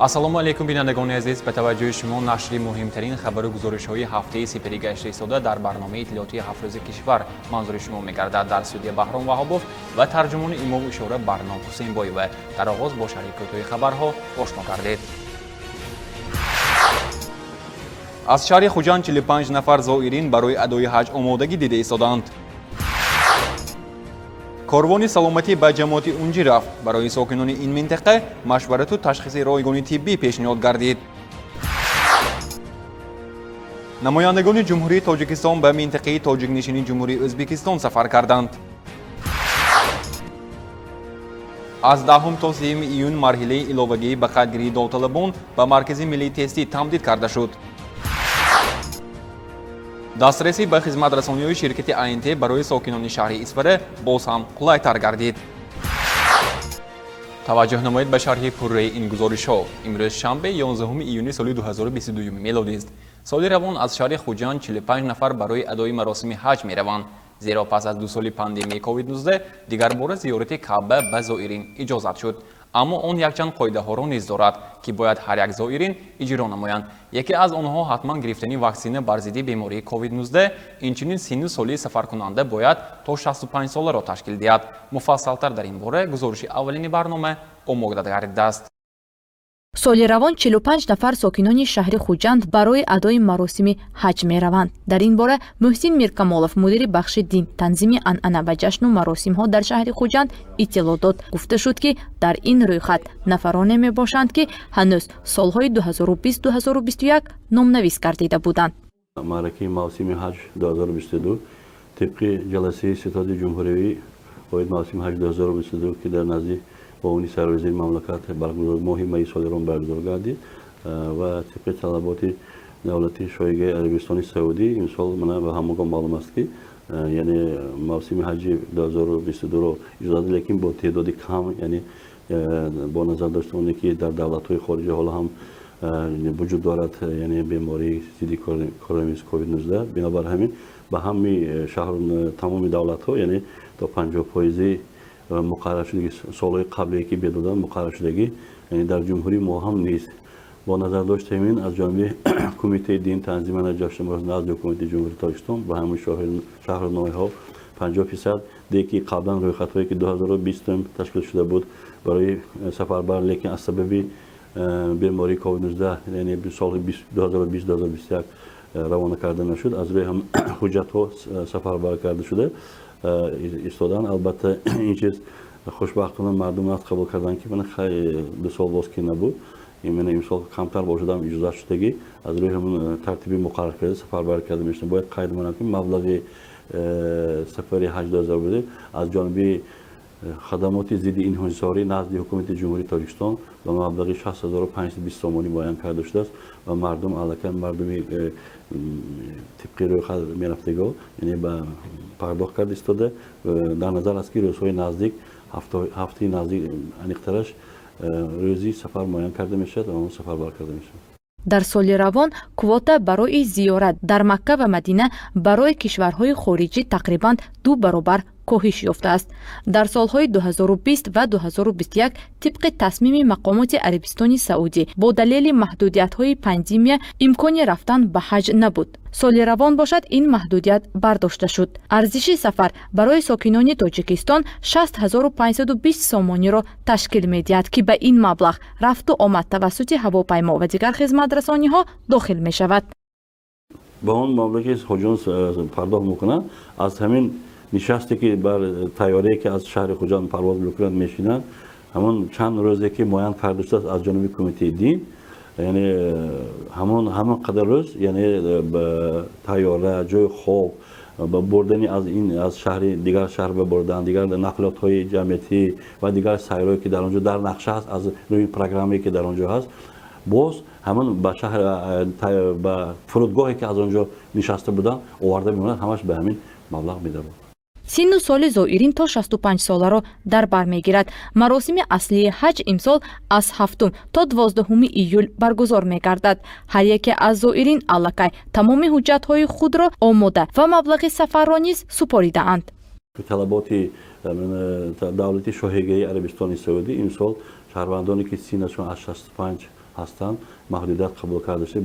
ассалому алейкум бинандагони азиз, ба таваҷҷӯҳи шумо нашри муҳимтарин хабару гузоришҳои ҳафтаи сипари гашти истода дар барномаи иттилоотии ҳафтрӯзи кишвар манзури шумо мегардад. Дар студия Баҳром Ваҳобов ва тарҷумони имом ишора Барном Ҳусейнбоева. Дар оғоз бо шарҳикӯтои хабарҳо ошно гардед. аз шаҳри Хуҷанд 45 нафар зоирин барои адои ҳаҷ омодагӣ дида истоданд. корвони саломатӣ ба ҷамоати Унҷи рафт. барои сокинони ин минтақа машварату ташхиси ройгони тиббӣ пешниҳод гардид. намояндагони ҷумҳурии Тоҷикистон ба минтақаи тоҷикнишини ҷумҳурии Ӯзбекистон сафар карданд. аз 10 то 3 июн марҳилаи иловагии ба қайдгирии довталабон ба маркази миллии тестӣ тамдид карда шуд. дастрасӣ ба хизматрасониҳои ширкати АНТ барои сокинони шаҳри Исфара боз ҳам қулайтар гардид. таваҷҷӯҳ намоед ба шарҳи пурраи ин гузоришҳо. имрӯз шанбе 11 июни соли 2022 мелодӣ аст. соли равон аз шаҳри Хуҷанд 45 нафар барои адои маросими ҳаҷ мераванд. зеро пас аз 2 соли пандемияи COVID-19 дигарбора зиёрати Каъба ба зоирин иҷозат шуд. аммо он якчанд қоидаҳоро низ дорад, ки бояд ҳар як зоирин иҷро намоянд. яке аз онҳо ҳатман гирифтани ваксина бар зидди бемории COVID-19, инчунин синну соли сафаркунанда бояд то 65 соларо ташкил диҳад. муфассалтар дар ин бора гузориши аввалини барнома омода гардидааст. соли равон 45 нафар сокинони шаҳри Хуҷанд барои адои маросими ҳаҷ мераванд. дар ин бора Муҳсин Миркамолов, мудири бахши дин, танзими анъана ва ҷашну маросимҳо дар шаҳри Хуҷанд иттилоъ дод. гуфта шуд, ки дар ин рӯйхат нафароне мебошанд, ки ҳанӯз солҳои 2020-2021 номнавис гардида буданд. маъракаи мавсими ҳаҷ 2022 тибқи ҷаласаи ситоди ҷумҳуриявӣ оид мавсими ҳаҷ 2022 ки дар назди бовуни сарвазири мамлакат баргузор моҳи майи соли ром баргузор гардид ва тибқи талаботи давлати шоигаи Арабистони Саудӣ имсол мана ба ҳамагон маълум аст, ки яъне мавсими ҳаҷи 2022ро иҷозат, лекин бо теъдоди кам, яъне бо назар доштани ки дар давлатҳои хориҷӣ ҳола ҳам вуҷуд дорад, яъне бемории зидди коронавирус COVID-19. бинобар ҳамин ба ҳами шаҳру тамоми давлатҳо, яъне то 50% муқаррар шудагӣ солҳои қаблие ки бедодан муқаррар шудагӣ, яъне дар ҷумҳурии мо ҳам низ бо назар дошти ҳамин аз ҷониби кумитаи дин танзимана ҷашнвороз назди ҳукумати ҷумҳурии Тоҷикистон ба ҳамин шаҳру ноҳияҳо 50% дие ки қаблан рӯйхатҳое ки 2020 ташкил шуда буд барои сафарбар, лекин аз сабаби бемории COVID-19, яъне соли 2020-2021 равона карда нашуд, аз рӯи ҳам ҳуҷҷатҳо сафарбар карда шуда истодан. албатта ин чиз хушбахтона мардум аз қабул карданд, ки мана 2 сол боз ки набуд, имена имсол камтар бошадам иҷозат шудагӣ аз рӯи ҳамун тартиби муқаррар карда сафарбар карда мешавад. бояд қайд манам, ки маблағи сафари ҳаҷ 2022 аз ҷониби хадамоти зидди инҳисорӣ назди ҳукумати ҷумҳурии Тоҷикистон ба маблағи 6520 сомонӣ муайян карда шудааст ва мардум аллакай мардуми тибқи рӯйхат мерафтагиҳо, яъне ба пардохт карда истода. дар назар аст, ки рӯзҳои наздик ҳафтаи наздик аниқтараш рӯзи сафар муайян карда мешавад ва он сафарбар карда мешавад. дар соли равон квота барои зиёрат дар Макка ва Мадина барои кишварҳои хориҷӣ тақрибан 2 баробар коҳиш ёфтааст. дар солҳои 2020 ва 2021 тибқи тасмими мақомоти Арабистони Саудӣ бо далели маҳдудиятҳои пандемия имкони рафтан ба ҳаҷ набуд. соли равон бошад ин маҳдудият бардошта шуд. арзиши сафар барои сокинони Тоҷикистон 6520 сомониро ташкил медиҳад, ки ба ин маблағ рафту омад тавассути ҳавопаймо ва дигар хизматрасониҳо дохил мешавад. ба он маблағи ҳоҷон пардохт мекунанд. аз ҳамин нишасте ки бар тайёрие ки аз шаҳри Хуҷанд парвоз мекунанд мешинанд, ҳамон чанд рӯзе ки муайян карда шудааст аз ҷониби кумитаи дин, яъне ҳамон қадар рӯз, яъне ба тайёра, ҷои хоб, ба бурдани аз шаҳри дигар шаҳр ба бурдан, дигар нақлиётҳои ҷамъиятӣ ва дигар сайрое ки дар онҷо дар нақша ҳаст, аз рӯи программае ки дар онҷо ҳаст, боз ҳамон ба шаҳр ба фурудгоҳе ки аз онҷо нишаста буданд оварда мемонад, ҳамаш ба ҳамин маблағ медарод. синну соли зоирин то 65 соларо дар бар мегирад. маросими аслии ҳаҷ имсол аз 7 то 12 июл баргузор мегардад. ҳар яке аз зоирин аллакай тамоми ҳуҷҷатҳои худро омода ва маблағи сафарро низ супоридаанд. талаботи давлати шоҳигаи Арабистони Саудӣ имсол شهروندانی که سینشون از 65 هستند محدودیت قبول کرده شده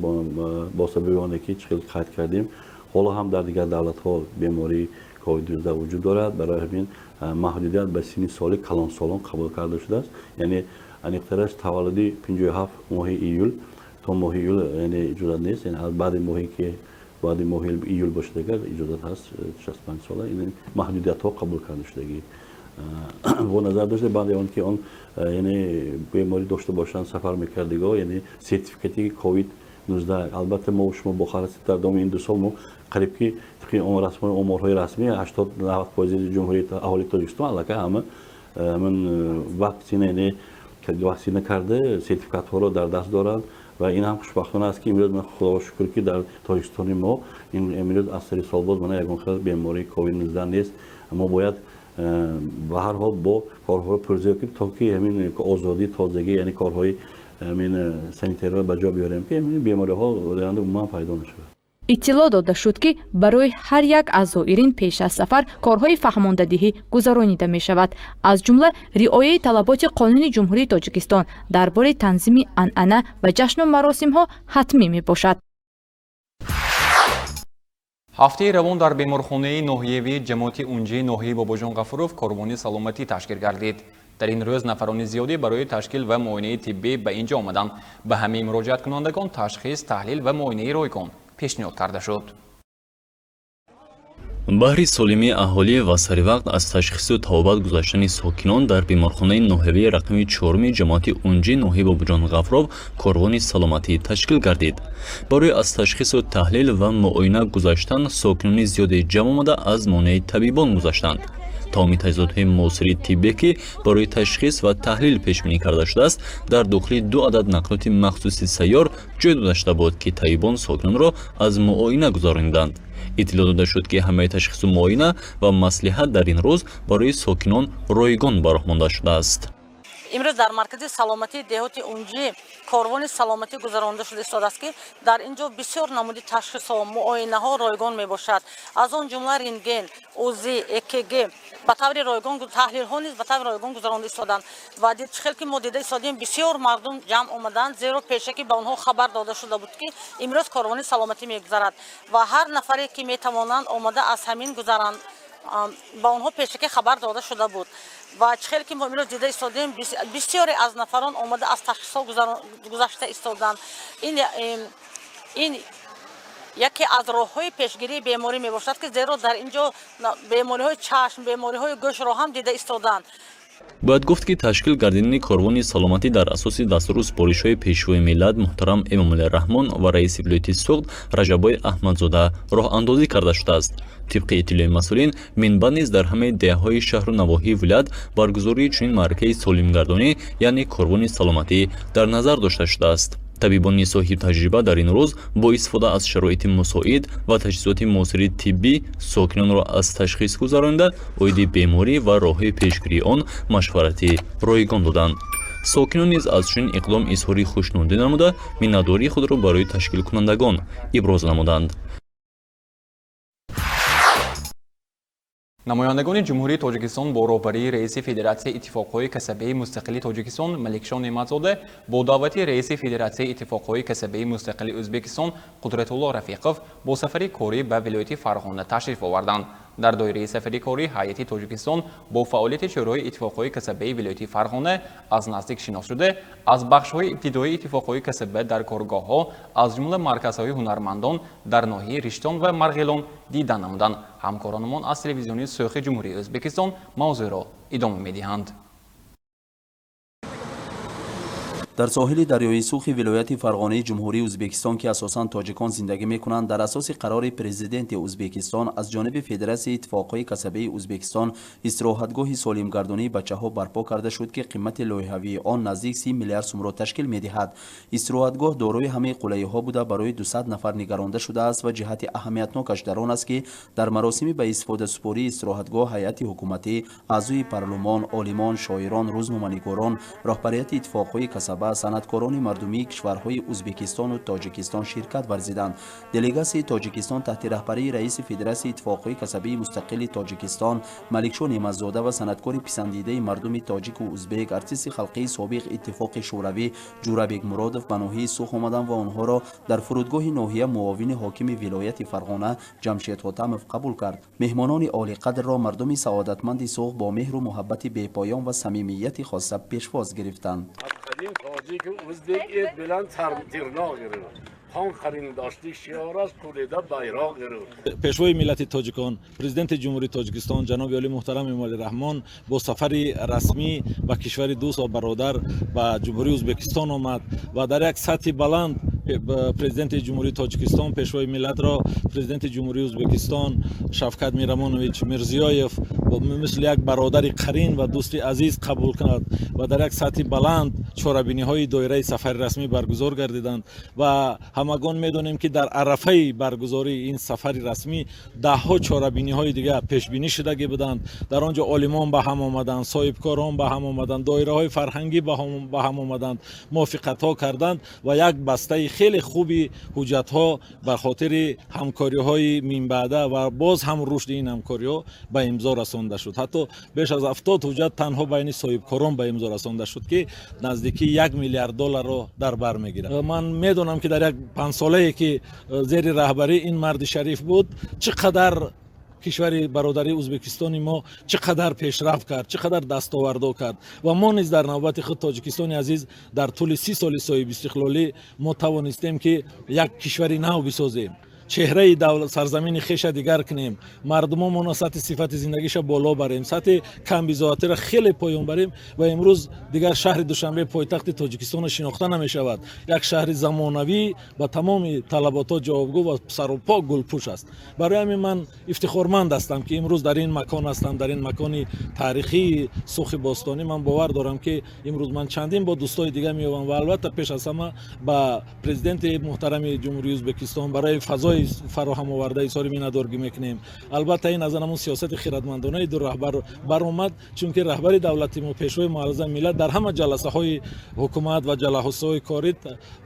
با سبب آنه که چخیل قید کردیم حالا هم در دیگر دولت ها بیماری کووید 19 وجود دارد برای همین محدودیت به سن سالی کلان سالان قبول کرده شده است یعنی انیقترش تولدی 57 ماه ایول تا ماه ایول یعنی اجازه نیست یعنی از بعد ماهی که بعد ماه ایول باشه دیگر اجازه هست 65 ساله این محدودیت ها قبول کرده شدگی و نظر داشته بعد اون که اون یعنی بیماری داشته باشن سفر میکردگاه یعنی سرتیفیکاتی کووید 19 البته ما شما بخارست در دام این 2 سال ما قریب که تقریبا اون رسمی امورهای رسمی 80-90% جمهوری اهالی تاجیکستان علاقه همه من واکسینه یعنی که واکسینه کرده سرتیفیکات ها رو در دست دارند و این هم خوشبختانه است که امروز من خدا شکر که در تاجیکستان ما این امروز از سری سال باز من یگان خیلی بیماری کووید 19 نیست ما باید به هر حال با کارها پرزیو کنیم تا که همین آزادی تازگی یعنی کارهای همین سانیتری را به جا بیاریم که همین بیماری ها درنده عموما پیدا نشه. иттилоъ дода шуд ки барои ҳар як аз зоирин пеш аз сафар корҳои фаҳмондадиҳӣ гузаронида мешавад аз ҷумла риояи талаботи қонуни ҷумҳурии тоҷикистон дар бораи танзими анъана ва ҷашну маросимҳо ҳатмӣ мебошад. ҳафтаи равон дар беморхонаи ноҳиявии ҷамоати унҷаи ноҳияи бобоҷон ғафуров корвони саломатӣ ташкил гардид. дар ин рӯз нафарони зиёде барои ташкил ва муоинаи тиббӣ ба ин ҷо омаданд. ба ҳамаи муроҷиаткунандагон ташхис, таҳлил ва муоинаи ройгон пешниҳод карда шуд. баҳри солимии аҳолӣ ва саривақт аз ташхису табобат гузаштани сокинон дар беморхонаи ноҳиявии рақами 4-уми ҷамоати унҷаи ноҳияи бобоҷон ғафуров корвони саломатӣ ташкил гардид. барои аз ташхису таҳлил ва муоина гузаштан сокинони зиёде ҷамъ омада аз монаи табибон гузаштанд. тамоми таҷҳизотҳои муосири тиббие ки барои ташхис ва таҳлил пешбинӣ карда шудааст дар дохили 2 адад нақлоти махсуси сайёр ҷой дода шуда буд ки табибон сокинонро аз муоина гузарониданд. иттилоъ дода шуд ки ҳамаи ташхису муоина ва маслиҳат дар ин рӯз барои сокинон ройгон ба роҳ монда шудааст. امروز در مرکز سلامتی دهاتی اونجی کاروان سلامتی گذرانده شده است که در اینجا بسیار نمودی تشخیص ها معاینه ها رایگان می باشد از آن جمله رنتگن اوزی اکگ به طور رایگان تحلیل ها نیز به طور رایگان گذرانده شدند و دید خیلی که ما دیده ایستادیم بسیار مردم جمع آمدند زیرا پیشه که به آنها خبر داده شده بود که امروز کاروان سلامتی میگذرد و هر نفری که می توانند آمده از همین گذرند با آنها پیشکی خبر داده شده بود و خیلی که ما امروز دیده ایستادیم بسیاری از نفران آمده از تشخیص ها گذشته ایستادند. این یکی از راه‌های پیشگیری بیماری می باشد که زیرا در اینجا بیماری‌های چشم، بیماری‌های گوش را هم دیده ایستادند. бояд гуфт ки ташкил гардидани корвони саломатӣ дар асоси дастуру супоришҳои пешвои миллат муҳтарам эмомаллаҳмон ва раиси вилояти суғд раҷаббой аҳмадзода роҳандозӣ карда шудааст. тибқи иттилои масъулин минбаъд низ дар ҳамаи деҳаҳои шаҳру навоҳии вилоят баргузории чунин маъракаи солимгардонӣ яъне корвони саломатӣ дар назар дошта шудааст. табибони соҳибтаҷриба дар ин рӯз бо истифода аз шароити мусоид ва таҷҳизоти муосири тиббӣ сокинонро аз ташхис гузаронида оиди беморӣ ва роҳҳои пешгирии он машварати ройгон доданд. сокинон низ аз чунин иқдом изҳори хушнудӣ намуда миннатдории худро барои ташкилкунандагон иброз намуданд. намояндагони ҷумҳурии тоҷикистон бо роҳбарии раиси федератсияи иттифоқҳои касабии мустақили тоҷикистон маликшон неъматзода бо даъвати раиси федератсияи иттифоқҳои касабии мустақили ӯзбекистон қудратулло рафиқов бо сафари корӣ ба вилояти Фарғона ташриф оварданд. дар доираи сафари корӣ ҳайати тоҷикистон бо фаъолияти шӯрои иттифоқҳои касабии вилояти Фарғона аз наздик шинос шуда аз бахшҳои ибтидоии иттифоқҳои касаба дар коргоҳҳо аз ҷумла марказҳои ҳунармандон дар ноҳияи Риштон ва Марғилон дидан намуданд. ҳамкоронамон аз телевизиони сӯхи ҷумҳурии Ӯзбекистон мавзӯъро идома медиҳанд. дар соҳили дарёи сухи вилояти Фарғонаи ҷумҳурии Ӯзбекистон ки асосан тоҷикон зиндагӣ мекунанд дар асоси қарори президенти Ӯзбекистон аз ҷониби Федератсияи иттифоқҳои касабии Ӯзбекистон истироҳатгоҳи солимгардонии бачаҳо барпо карда шуд ки қимати лоиҳавии он наздик 30 миллиард сумро ташкил медиҳад. истироҳатгоҳ дорои ҳамаи қулайиҳо буда барои 200 нафар нигаронда шудааст ва ҷиҳати аҳамиятнокаш дар он аст ки дар маросими ба истифодасупории истироҳатгоҳ ҳайати ҳукуматӣ, аъзои парлумон, олимон, шоирон, рӯзноманигорон, роҳбарияти иттифоқҳои касаба, و صنعتکاران مردمی کشورهای ازبکستان و تاجیکستان شرکت ورزیدند. دلیگاسیون تاجیکستان تحت رهبری رئیس فدراسیون اتفاقهای کسبی مستقل تاجیکستان ملکشاه نعمتزاده و صنعتکار پسندیده مردم تاجیک و ازبک ارتیست خلقی سابق اتفاق شوروی جورابک مرادوف به ناحیه سوخ آمدند و آنها را در فرودگاه ناحیه معاون حاکم ولایت فرغانه جمشید حاتمов قبول کرد. مهمانان عالی قدر را مردم سعادتمند سوخ با مهر و محبت بی‌پایان و صمیمیت خاصه پیشواز گرفتند. تاجیک و ازبک بلند ترنا گرفت. خان خرین داشتی شیار از کولیده بیراق گرفت. پیشوای ملت تاجیکان پرزیدنت جمهوری تاجیکستان جناب علی محترم امامعلی رحمان با سفر رسمی به کشور دوست و برادر به جمهوری ازبکستان آمد و در یک سطح بلند پرزیدنت جمهوری تاجیکستان پیشوای ملت را پرزیدنت جمهوری ازبکستان شفقت میرمانویچ میرزیایف مثل یک برادر قرین و دوست عزیز قبول کرد و در یک سطح بلند چاره‌بینی های دایره سفر رسمی برگزار گردیدند و همگان میدونیم که در عرفه برگزاری این سفر رسمی ده ها چاره‌بینی های دیگه پیش بینی شده بودند. در آنجا عالمان به هم آمدند، صاحبکاران به هم آمدند، دایره های فرهنگی به هم آمدند، موافقت ها کردند و یک بسته خیلی خوبی حجت ها بر خاطر همکاری های من بعده و باز هم رشد این همکاری ها به امضا رسانده شد. حتی بیش از 70 حجت تنها بین صاحبکاران به امضا رسانده شد که نزدیکی 1 میلیارد دلار را در بر میگیرد. من میدونم که در یک 5 ساله‌ای که زیر رهبری این مرد شریف بود چقدر کشور برادری ازبکستان ما چقدر پیشرفت کرد، چقدر دستاوردها کرد و ما نیز در نوبت خود تاجیکستان عزیز در طول 30 سال صاحب استقلالی ما توانستیم که یک کشور نو بسازیم، چهره دولت سرزمین خیش دیگر کنیم، مردممون سطح صفت زندگیش بالا بریم، سطح کم بی‌زاتی را خیلی پایین بریم و امروز دیگر شهر دوشنبه پایتخت تاجیکستان شناخته نمی‌شود. یک شهر زمانوی با تمام طلبات جوابگو و سراپا گلپوش است. برای همین من افتخارمند هستم که امروز در این مکان هستم، در این مکان تاریخی سوخ باستانی. من باور دارم که امروز من چندین با دوستای دیگه میام و البته پیش از همه با پرزیدنت محترم جمهوری ازبکستان برای فضای فراهم آورده اظهار میnnadorgi میکنیم. البته این از همون سیاست خردمندانه دو رهبر برآمد، چون که رهبر دولتی ما پیشوای معظم ملت در همه جلسه های حکومت و جلسه های کاری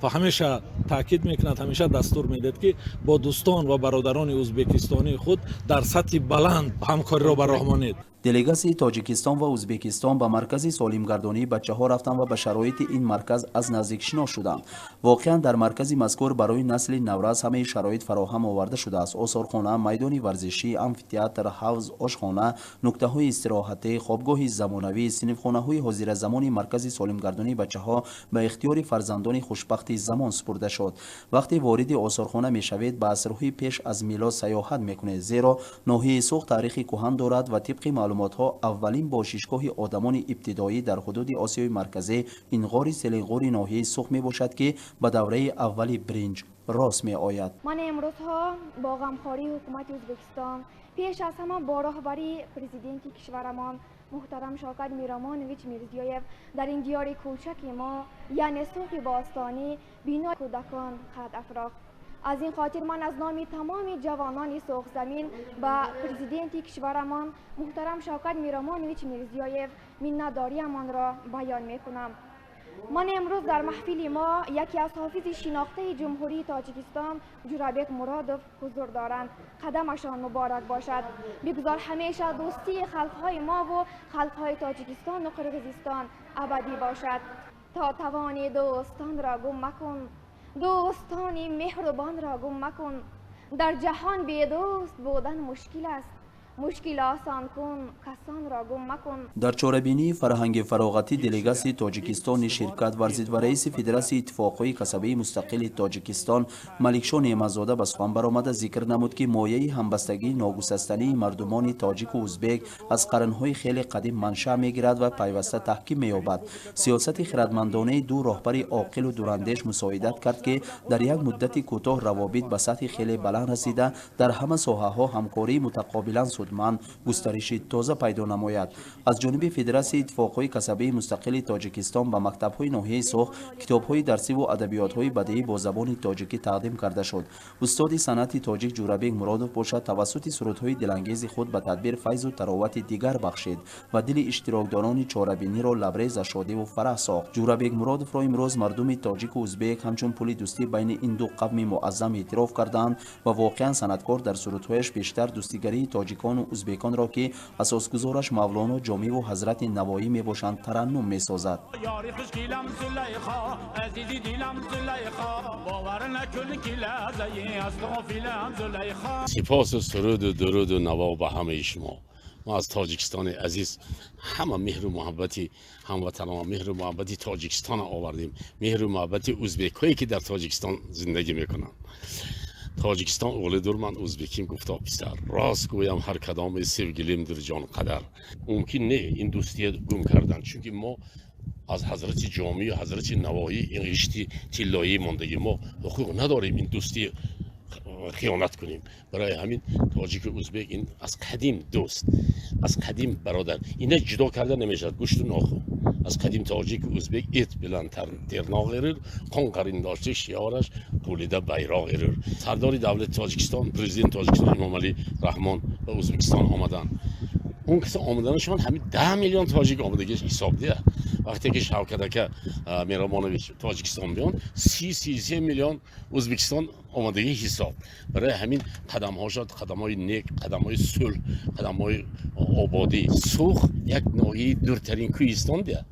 همیشه تاکید میکند، همیشه دستور میداد که با دوستان و برادران ازبکستانی خود در سطح بلند همکاری را برآورید. دلیگاسیون تاجیکستان و ازبکستان به مرکز سالمگردانی بچه‌ها رفتند و به شرایط این مرکز از نزدیک شنا شدند. واقعا در مرکز مذکور برای نسل نورز همه شرایط فراهم آورده شده است. آثارخانه، میدان ورزشی، آمفی‌تئاتر، حوض، آشخانه، نقطه‌های استراحتی، خوابگاه زمانوی، صنفخانه‌های حاضر زمان مرکز سالمگردانی بچه‌ها به اختیار فرزندان خوشبخت زمان سپرده شد. وقتی وارد آثارخانه می‌شوید به عصرهای پیش از میلاد سیاحت می‌کنید، زیرا ناحیه سوخ تاریخی کهن دارد و طبق معلومات اولین باشیشگاه آدمان ابتدایی در حدود آسیای مرکزی این غار سلیغور ناحیه سوخ می باشد که به دوره اولی برنج راست می آید. من امروزها با غمخواری حکومت ازبکستان پیش از همه با راهبری پرزیدنت کشورمان محترم شوکت میرمانویچ میرزیایف در این دیار کوچک ما یعنی سوخ باستانی بینای کودکان خط افراخت. از این خاطر من از نام تمام جوانان سوخ زمین با پرزیدنت کشورمان محترم شوکت میرمانویچ میرزیایف منتداری‌مان را بیان میکنم. من امروز در محفل ما یکی از حافظ شناخته جمهوری تاجیکستان جورابک مرادوف حضور دارند. قدمشان مبارک باشد. بگذار همیشه دوستی خلقهای ما و خلقهای تاجیکستان و قرقیزستان ابدی باشد. تا توانی دوستان را گم مکن، دوستانی مهربان را گم مکن. در جهان بی دوست بودن مشکل است، مشکل آسان کن کسان را گم مکن. در چاره‌بینی فرهنگ فراغتی دلیگاسیون تاجیکستان شرکت ورزید و رئیس فدراسیون اتفاقهای کسبی مستقل تاجیکستان ملکشاه نعمتزاده به سخن برآمد ذکر نمود که مایه همبستگی ناگسستنی مردمان تاجیک و ازبک از قرنهای خیلی قدیم منشأ میگیرد و پیوسته تحکیم مییابد. سیاست خردمندانه دو راهبر عاقل و دوراندیش مساعدت کرد که در یک مدت کوتاه روابط به سطح خیلی بلند رسیده در همه ساحه‌ها همکاری متقابلا شدمند گسترشی تازه پیدا نماید. از جانب فدراسیون اتفاقهای کسبی مستقل تاجیکستان به مکتب‌های ناحیه سوخ کتاب‌های درسی و ادبیات‌های بدیعی با زبان تاجیکی تقدیم کرده شد. استاد صنعت تاجیک جورابک مرادوف باشد توسط سرودهای دلانگیز خود به تدبیر فیض و تراوت دیگر بخشید و دل اشتراکداران چهاربینی را لبریز از شادی و فرح ساخت. جورابک مرادوف را امروز مردم تاجیک و ازبک همچون پل دوستی بین این دو قوم معظم اعتراف کردند و واقعا صنعتکار در سرودهایش بیشتر دوستیگری تاجیکان و ازبکان را که اساسگزارش مولانا جامی و حضرت نوایی می باشند ترنم می سازد. سپاس و سرود و درود و نوا به همه شما. ما از تاجیکستان عزیز همه مهر و محبتی هموطنان، مهر و محبتی تاجیکستان آوردیم، مهر و محبتی ازبکایی که در تاجیکستان زندگی میکنن. تاجیکستان اولی دور من ازبکیم گفتا بیشتر راست گویم هر کدام سوگلیم در جان قدر. ممکن نه این دوستی گم کردن چون ما از حضرت جامی و حضرت نوایی این رشته طلایی ماندگی ما حقوق نداریم این دوستی خیانت کنیم. برای همین تاجیک و ازبک این از قدیم دوست، از قدیم برادر، اینا جدا کرده نمیشه. گوشت و ناخن از قدیم تاجیک و ازبک ایت بلندتر ترناغ ایرر قان قرین داشته شیارش کولیده بیراغ ایرر. سردار دولت تاجیکستان پرزیدنت تاجیکستان امام علی رحمان به ازبکستان آمدن. اون کسی آمدنشان همین 10 میلیون تاجیک آمدگیش حساب دیه. وقتی که شوکت میرامانویچ تاجیکستان بیان 33 میلیون ازبکستان آمدگی حساب. برای همین قدم ها شد قدم های نیک، قدم های صلح، قدم های آبادی. سوخ یک ناحیه دورترین کوهستان دیه.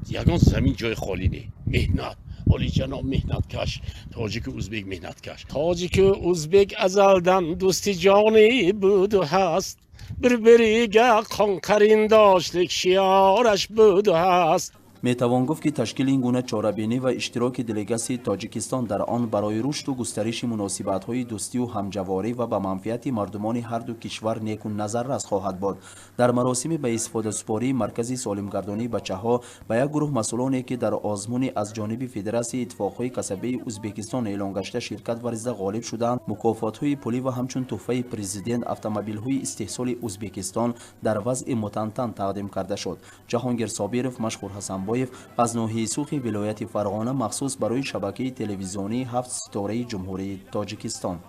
یگان زمین جای خالی نی. مهنت علی جناب مهنت کش، تاجیک و ازبک مهنت کش. تاجیک و ازبک ازلدن دوستی جانی بود و هست. بریگه قانقرین داشتک شیارش بود و هست. میتوان گفت که تشکیل این گونه چهاربینی و اشتراک دلگاسی تاجیکستان در آن برای رشد و گسترش مناسبت‌های دوستی و همجواری و به منفعت مردمان هر دو کشور نیکون نظر خواهد بود. در مراسم به استفاده سپاری مرکز سالمگردانی بچه‌ها به یک گروه مسئولانی که در آزمون از جانب فدراسیون اتفاقهای کسبی ازبکستان اعلان گشته شرکت ورزیده غالب شدند، مکافات‌های پولی و همچون تحفه پرزیدنت اتومبیل‌های استحصال ازبکستان در وضع متنتن تقدیم کرده شد. جهانگیر صابرов مشهور حسن از ناحیه سوخ ولایت فرغانه مخصوص برای شبکه تلویزیونی 7 ستاره جمهوری تاجیکستان.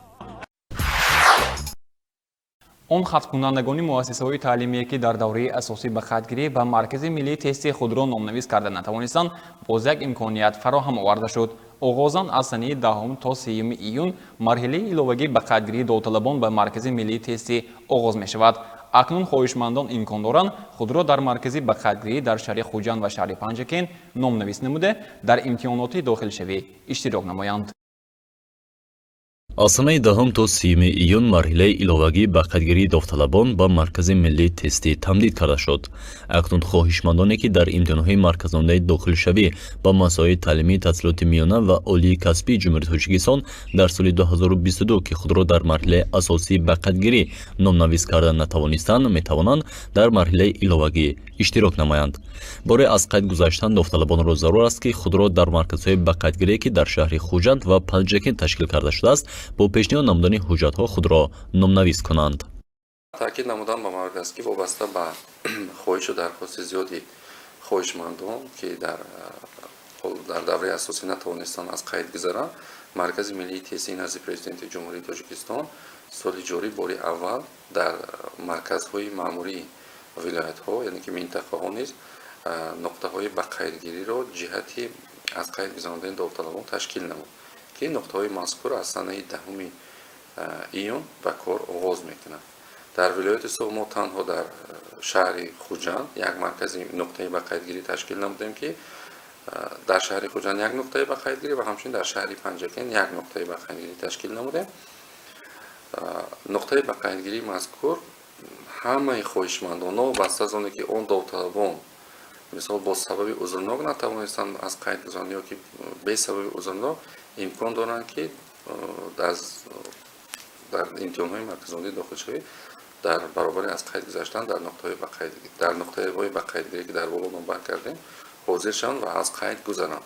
اون خط‌کنندگان مؤسسه‌های تعلیمی که در دوره اساسی به خطگیری به مرکز ملی تست خود را نامنویس کرده نتوانستند باز یک امکانیت فراهم آورده شد. آغازاً از سنه 10 تا 3 ایون مرحله ایلاوگی به خطگیری داوطلبان به مرکز ملی تست آغاز می شود. اکنون خواهشمندان امکان دارند خود را در مرکزی به خطگیری در شهر خوجند و شهر پنجکین نامنویس نموده در امتحانات داخل شوی اشتراک نمایند. از سنه 10 تا 3 ایون مرحله ایلاوگی به خطگیری داوطلبان به مرکز ملی تستی تمدید کرده شد. اکنون خواهشمندانی که در امتحانات مرکزانه داخل شوی با مسائل تعلیمی تحصیلات میانه و عالی کسبی جمهوری تاجیکستان در سال 2022 که خود را در مرحله اساسی به خطگیری نامنویس کرده نتوانستند میتوانند در مرحله ایلاوگی اشتراک نمایند. برای از قید گذشتن داوطلبان را ضرور است که خود را در مرکزهای به خطگیری که در شهر خوجند و پنجکین تشکیل کرده شده است با پیشنهاد نمودن حجت‌ها خود را نامنویس کنند. تاکید نمودن به مرکز که وابسته به خواهش و درخواست زیادی خواهشمندان که در دوره اساسی نتوانستند از قید گذرند، مرکز ملی تست نزد پرزیدنت جمهوری تاجیکستان سال جاری باری اول در مرکزهای مأموری ولایت‌ها یعنی که منطقه‌ها نیز نقطه‌های به قیدگیری را جهتی از قید گذراندن داوطلبان تشکیل نمود که نقطه‌های مذکور از سنه 10 ایون به کار آغاز می‌کنند. در ولایت سوم ما تنها در شهر خوجند یک مرکز نقطه به قیدگیری تشکیل نمودیم که در شهر خوجند یک نقطه به قیدگیری و همچنین در شهر پنجکین یک نقطه به قیدگیری تشکیل نمودیم. نقطه به قیدگیری مذکور همه خواهشمندان و بسته از آنکه آن داوطلبان مثال با سبب عذرناک نتوانستند از قید گذرانی یا که به سبب عذرناک امکان دارند که در امتحان‌های مرکزانه داخل شوی در برابر از قید گذشتن در نقطه به قیدگیری که در بالا نامبر کردیم حاضر شوند و از قید گذرند.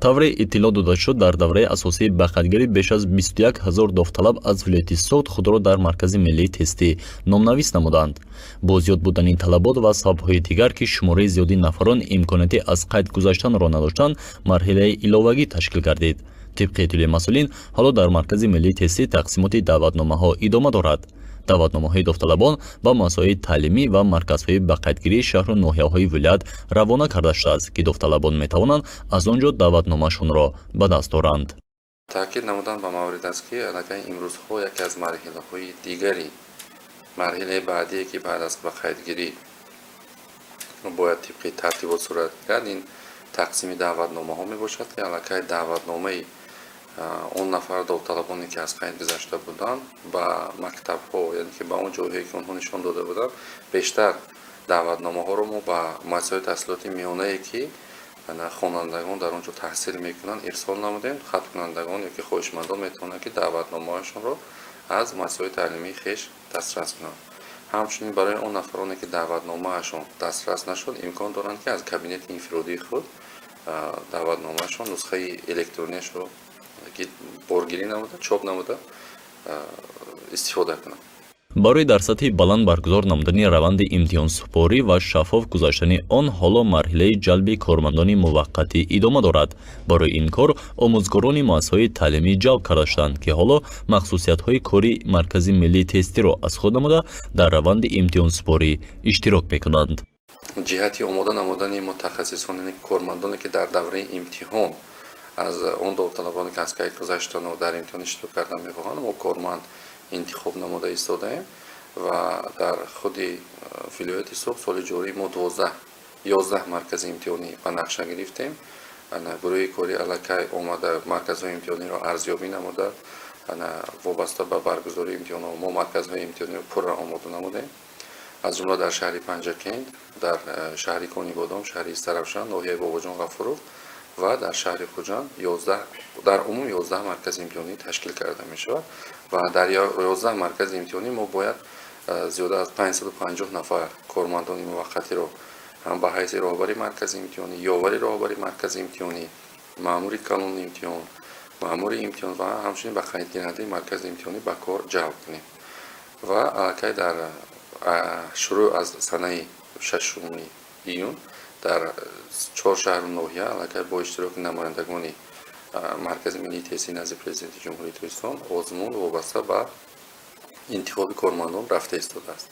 тавре иттилоъ дода шуд дар давраи асосии бақатгирӣ беш аз 21 000 довталаб аз вилояти Соғд худро дар маркази миллии тестӣ номнавис намуданд. бо зиёд будани талабот ва сабабҳои дигар ки шумораи зиёди нафарон имконияти аз қайд гузаштанро надоштанд, марҳилаи иловагӣ ташкил гардид. тибқи иттилои масъулин ҳоло дар маркази миллии тестӣ тақсимоти даъватномаҳо идома дорад. даъватномаҳои давталабон ба масоили таълимӣ ва марказҳои бақайтгирии шаҳру ноҳияҳои вилоят равона карда шудааст ки давталабон метавонанд аз он ҷо даъватномаашонро ба даст оранд. таъкид намудан ба маврид аст ки аллакай имрӯзҳо яке аз марҳилаҳои дигари марҳилаи баъдие ки баъд аз бақайтгирӣ бояд тибқи тартибот сурат гирад, ин тақсими даъватномаҳо мебошад ки аллакай даъватномаи он нафар довталабоне ки аз қайд гузашта буданд ба мактабҳо, яъне ки ба он ҷойҳое ки онҳо нишон дода буданд, бештар даъватномаҳоро мо ба муассисаҳои таҳсилоти миёнае ки хонандагон дар он ҷо таҳсил мекунанд ирсол намудем. хаткунандагон ёки хоҳишмандон метавонанд ки даъватномаашонро аз муассисаҳои таълимии хеш дастрас кунанд. ҳамчунин барои он нафароне ки даъватномаашон дастрас нашуд, имкон доранд ки аз кабинети инфиродии худ даъватномаашон нусхаи электронияшро ки боргирӣ намуда, чоп намуда истифода кунанд. барои дар сатҳи баланд баргузор намудани раванди имтиҳонсупорӣ ва шаффоф гузаштани он ҳоло марҳилаи ҷалби кормандони муваққатӣ идома дорад. барои ин кор омӯзгорони муассисаҳои таълимӣ ҷалб карда шуданд ки ҳоло махсусиятҳои кори маркази миллии тестиро аз худ намуда дар раванди имтиҳонсупорӣ иштирок мекунанд. ҷиҳати омода намудани мутахассисон, яъне кормандоне ки дар давраи имтиҳон аз он довталабоне ки аз қайд гузаштану дар имтиҳон иштирок кардан мехоҳанд, мо корманд интихоб намуда истодаем ва дар худи вилояти Соғд соли ҷорӣ мо 11 маркази имтиҳонӣ ба нақша гирифтем. гурӯҳи кори аллакай омада марказҳои имтиҳониро арзёбӣ намуда, вобаста ба баргузории имтиҳонҳо мо марказҳои имтиҳониро пурра омода намудем. аз ҷумла дар шаҳри Панҷакент, дар шаҳри Конибодом, шаҳри Истаравшан, ноҳияи Бобоҷон Ғафуров ва дар шаҳри Хуҷанд дар умум 11 маркази имтиҳонӣ ташкил карда мешавад ва дар 11 маркази имтиҳонӣ мо бояд зиёда аз 550 нафар кормандони муваққатиро ҳам ба ҳайзи роҳбари маркази имтиҳонӣ, ёвари роҳбари маркази имтиҳонӣ, маъмури калони имтиҳон, маъмури имтиҳон ва ҳамчунин ба қайдгирандаи маркази имтиҳонӣ ба кор ҷалб кунем ва аллакай дар шурӯъ аз санаи 6 июн дар 4 шаҳру ноҳия аллакай бо иштироки намояндагони маркази миллии тестӣ назди президенти ҷумҳурии Tojikiston озмун вобаста ба интихоби кормандон рафта истодааст.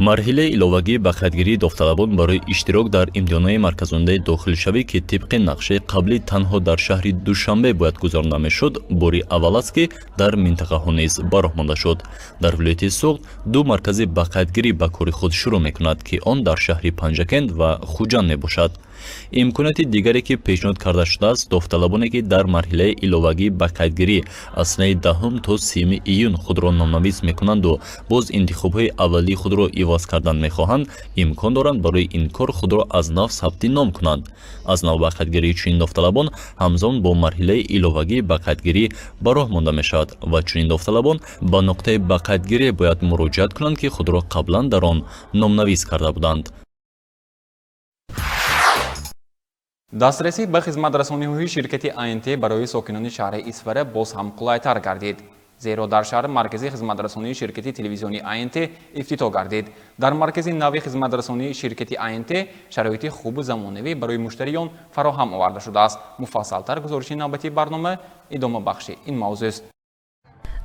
марҳилаи иловагии ба қайдгирии давталабон барои иштирок дар имтиҳонҳои марказонадаи дохилшавӣ ки тибқи нақшаи қаблӣ танҳо дар шаҳри Душанбе бояд гузаронда мешуд, бори аввал аст ки дар минтақаҳо низ бароҳмонда шуд. дар вилояти Соғд 2 маркази ба қайдгирӣ ба кори худ шурӯъ мекунад ки он дар шаҳри Панҷакент ва Хуҷанд мебошад. имконияти дигаре ки пешниҳод карда шудааст, давталабоне ки дар марҳилаи иловагии ба қайдгирӣ аз санаи 10 то 30 июн худро номнавис мекунанду боз интихобҳои аввалии худро ивоз кардан мехоҳанд, имкон доранд барои ин кор худро аз нав сабти ном кунанд. аз нав ба қайдгирии чунин давталабон ҳамзон бо марҳилаи иловагии ба қайдгирӣ ба роҳ монда мешавад ва чунин давталабон ба нуқтаи ба қайдгирӣ бояд муроҷиат кунанд ки худро қаблан дар он номнавис карда буданд. дастрасӣ ба хизматрасониҳои ширкати АНТ барои сокинони шаҳри Исфара боз ҳам қулайтар гардид. зеро дар шаҳр маркази хизматрасонии ширкати телевизионии АНТ ифтитоҳ гардид. дар маркази нави хизматрасонии ширкати АНТ шароити хубу замонавӣ барои муштариён фароҳам оварда шудааст. муфассалтар гузориши навбатии барнома идома бахши ин мавзӯъ.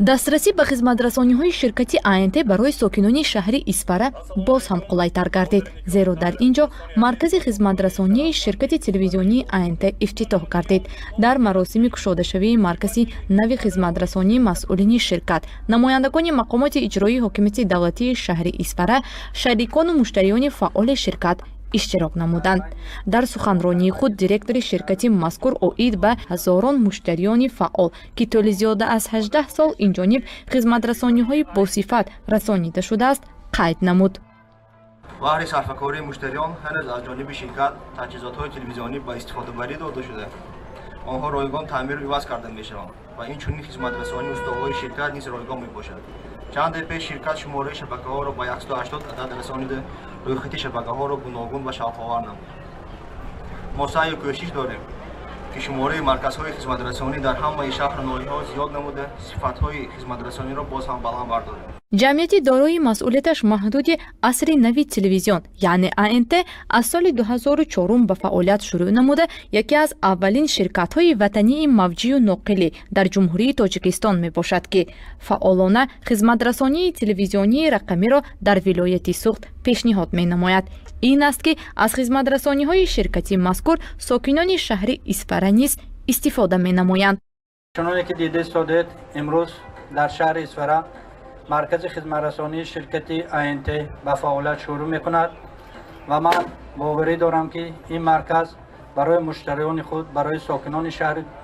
дастрасӣ ба хизматрасониҳои ширкати АНТ барои сокинони шаҳри Исфара боз ҳам қулайтар гардид, зеро дар ин ҷо маркази хизматрасонии ширкати телевизионии АНТ ифтитоҳ гардид. дар маросими кушодашавии маркази нави хизматрасонии масъулини ширкат, намояндагони мақомоти иҷроии ҳокимияти давлатии шаҳри Исфара, шарикону муштариёни фаъоли ширкат иштирок намуданд. дар суханронии худ директори ширкати мазкур оид ба ҳазорон муштариёни фаъол ки тӯли зиёда аз 18 сол инҷониб хизматрасониҳои босифат расонида шудааст, қайд намуд. баҳри сарфакории муштариён ҳанӯз аз ҷониби ширкат таҷҳизотҳои телевизионӣ ба истифодабарӣ дода шуда, онҳо ройгон таъмиру иваз карда мешаванд ва инчунин хизматрасонии устоҳои ширкат низ ройгон мебошад. чанде пеш ширкат шумораи шабакаҳоро ба 180 адад расонида рӯйхати шабакаҳоро гуногун ва шавқовар намуд. мо саъю кӯшиш дорем ки ки шумораи марказҳои хизматрасонӣ дар ҳамаи шаҳру ноҳияҳо зиёд намуда сифатҳои хизматрасониро боз ҳам баланд бардорем. ҷамъияти дорои масъулияташ маҳдуди асри нави телевизион яъне АНТ аз соли 2004 ба фаъолият шурӯъ намуда яке аз аввалин ширкатҳои ватании мавҷию ноқилӣ дар ҷумҳурии Тоҷикистон мебошад ки фаъолона хизматрасонии телевизионии рақамиро дар вилояти Суғд пешниҳод менамояд. ин аст ки аз хизматрасониҳои ширкати мазкур сокинони шаҳри Исфара низ истифода менамоянд. чуноне ки дида истодед имрӯз дар шаҳри Исфара маркази хизматрасонии ширкати АНТ ба фаъолият шурӯъ мекунад ва ман боварӣ дорам ки ин марказ барои муштариёни худ барои сокинони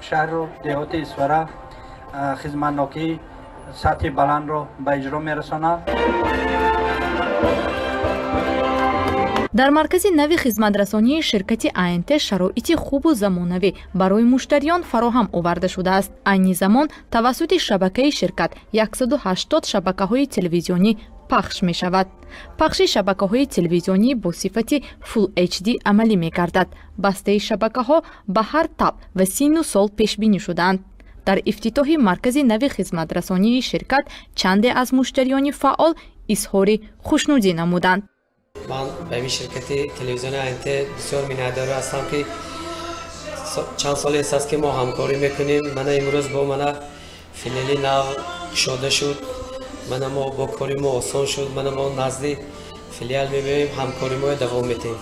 шаҳру деҳоти Исфара хизматнокии сатҳи баландро ба иҷро мерасонад. дар маркази нави хизматрасонии ширкати АНТ шароити хубу замонавӣ барои муштариён фароҳам оварда шудааст. айни замон тавассути шабакаи ширкат 180 шабакаҳои телевизионӣ пахш мешавад. пахши шабакаҳои телевизионӣ бо сифати Full HD амалӣ мегардад. бастаи шабакаҳо ба ҳар таб ва синну сол пешбинӣ шудаанд. дар ифтитоҳи маркази нави хизматрасонии ширкат чанде аз муштариёни фаъол изҳори хушнудӣ намуданд. من به این شرکت تلویزیون ANT بسیار می‌نادر هستم که چند سالی است که ما همکاری میکنیم. من امروز با من فیلیالی نو شده شد. ما با کاری ما آسان شد. ما نزدی فیلیال می‌بریم همکاری ما دوام میدیم.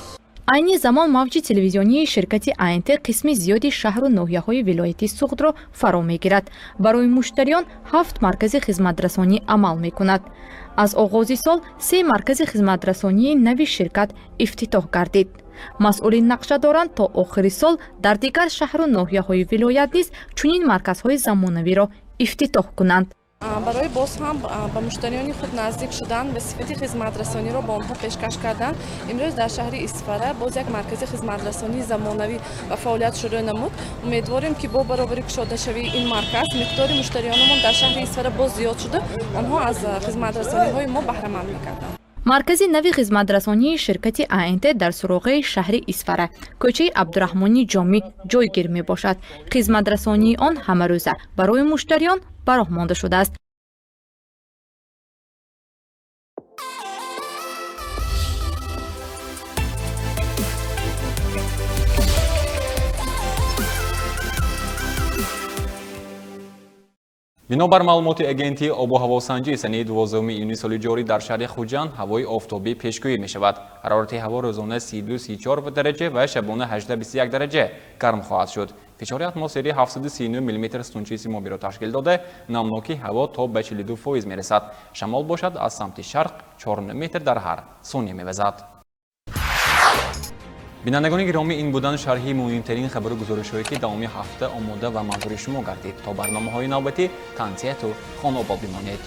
айни замон мавҷи телевизионии ширкати АНТ қисми зиёди шаҳру ноҳияҳои вилояти Суғдро фаро мегирад. барои муштариён 7 маркази хизматрасонӣ амал мекунад. аз оғози сол 3 маркази хизматрасонии нави ширкат ифтитоҳ гардид. масъулин нақша доранд то охири сол дар дигар шаҳру ноҳияҳои вилоят низ чунин марказҳои замонавиро ифтитоҳ кунанд. барои боз ҳам ба муштариёни худ наздик шудан ва сифати хизматрасониро ба онҳо пешкаш кардан имрӯз дар шаҳри Исфара боз як маркази хизматрасонии замонавӣ ба фаъолият шурӯъ намуд. умедворем ки бо баробари кушодашавии ин марказ миқдори муштариёнамон дар шаҳри Исфара боз зиёд шуда онҳо аз хизматрасониҳои мо баҳраманд мекарданд. маркази нави хизматрасонии ширкати АНТ дар суроғаи шаҳри Исфара кӯчаи Абдурахмони Ҷомӣ ҷойгир мебошад. хизматрасонии он ҳамарӯза барои муштариён ба роҳ монда шудааст. бинобар маълумоти агентии обу ҳавосанҷӣ санаи 12 июни соли ҷорӣ дар шаҳри Хуҷанд ҳавои офтобӣ пешгӯӣ мешавад. ҳарорати ҳаво рӯзона 32-34 дараҷа ва шабона 18-21 дараҷа гарм хоҳад шуд. фишори атмосферӣ 739 мм стунчи симобиро ташкил дода, намнокии ҳаво то ба 42% мерасад. шамол бошад аз самти шарқ 4 метр дар ҳар сония мевазад. бинандагони гиромӣ, ин буданд шарҳи муҳимтарин хабару гузоришҳое ки давоми ҳафта омода ва манзури шумо гардид. то барномаҳои навбатӣ танзияту хонобод бимонед.